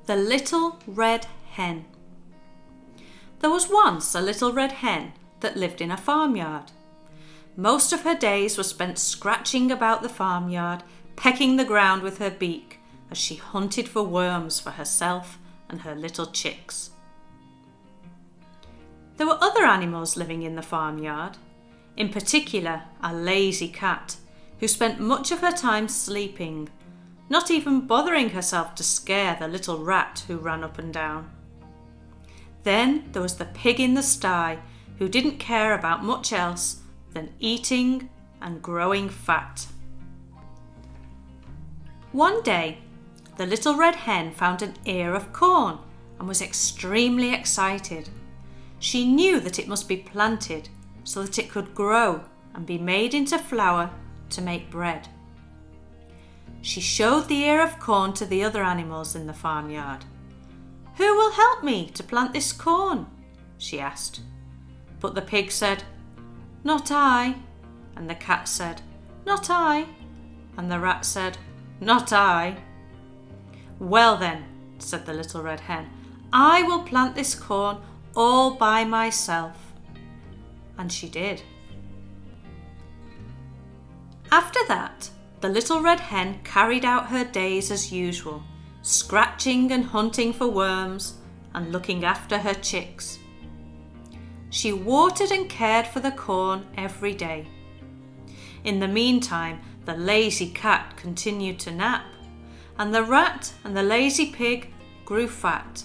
The Little Red Hen. There was once a little red hen that lived in a farmyard. Most of her days were spent scratching about the farmyard, pecking the ground with her beak as she hunted for worms for herself and her little chicks. There were other animals living in the farmyard, in particular a lazy cat who spent much of her time sleeping, not even bothering herself to scare the little rat who ran up and down. Then there was the pig in the sty who didn't care about much else than eating and growing fat. One day, the little red hen found an ear of corn and was extremely excited. She knew that it must be planted so that it could grow and be made into flour to make bread. She showed the ear of corn to the other animals in the farmyard. "Who will help me to plant this corn?" she asked. But the pig said, "Not I," and the cat said, "Not I," and the rat said, "Not I." "Well then," said the little red hen, "I will plant this corn all by myself." And she did. After that, the little red hen carried out her days as usual, scratching and hunting for worms and looking after her chicks. She watered and cared for the corn every day. In the meantime, the lazy cat continued to nap, and the rat and the lazy pig grew fat.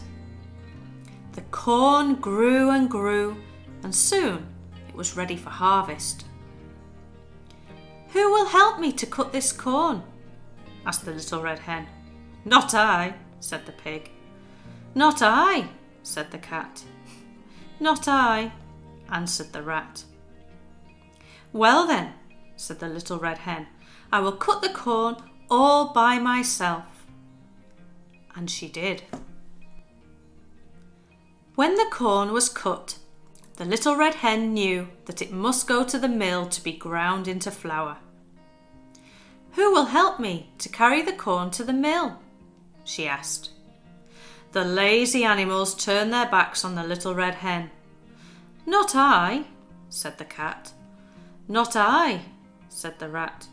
The corn grew and grew, and soon it was ready for harvest. "Who will help me to cut this corn?" asked the little red hen. "Not I," said the pig. "Not I," said the cat. "Not I," answered the rat. "Well then," said the little red hen, "I will cut the corn all by myself." And she did. When the corn was cut, the little red hen knew that it must go to the mill to be ground into flour. "Who will help me to carry the corn to the mill?" she asked. The lazy animals turned their backs on the little red hen. "Not I," said the cat. "Not I," said the rat.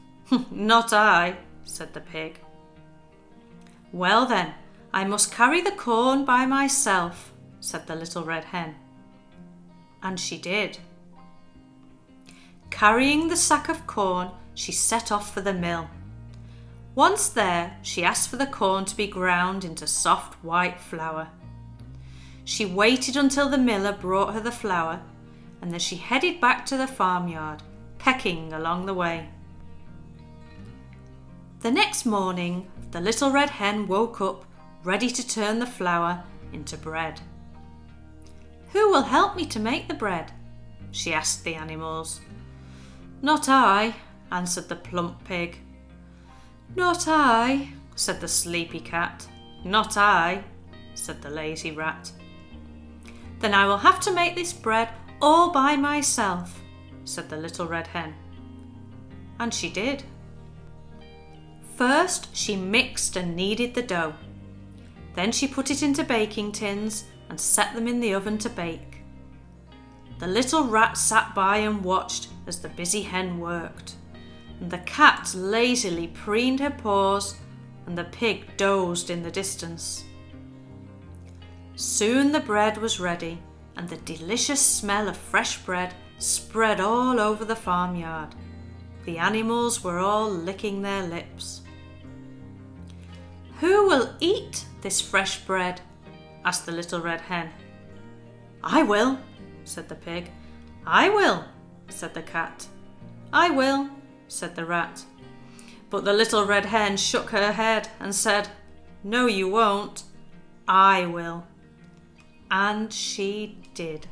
"Not I," said the pig. "Well then, I must carry the corn by myself," said the little red hen. And she did. Carrying the sack of corn, she set off for the mill. Once there, she asked for the corn to be ground into soft white flour. She waited until the miller brought her the flour, and then she headed back to the farmyard, pecking along the way. The next morning, the little red hen woke up, ready to turn the flour into bread. "Who will help me to make the bread?" she asked the animals. "Not I," answered the plump pig. "Not I," said the sleepy cat. "Not I," said the lazy rat. "Then I will have to make this bread all by myself," said the little red hen. And she did. First, she mixed and kneaded the dough. Then she put it into baking tins and set them in the oven to bake. The little rat sat by and watched as the busy hen worked, and the cat lazily preened her paws, and the pig dozed in the distance. Soon the bread was ready, and the delicious smell of fresh bread spread all over the farmyard. The animals were all licking their lips. "Who will eat this fresh bread?" asked the little red hen. "I will," said the pig. "I will," said the cat. "I will," said the rat. But the little red hen shook her head and said, "No, you won't. I will." And she did.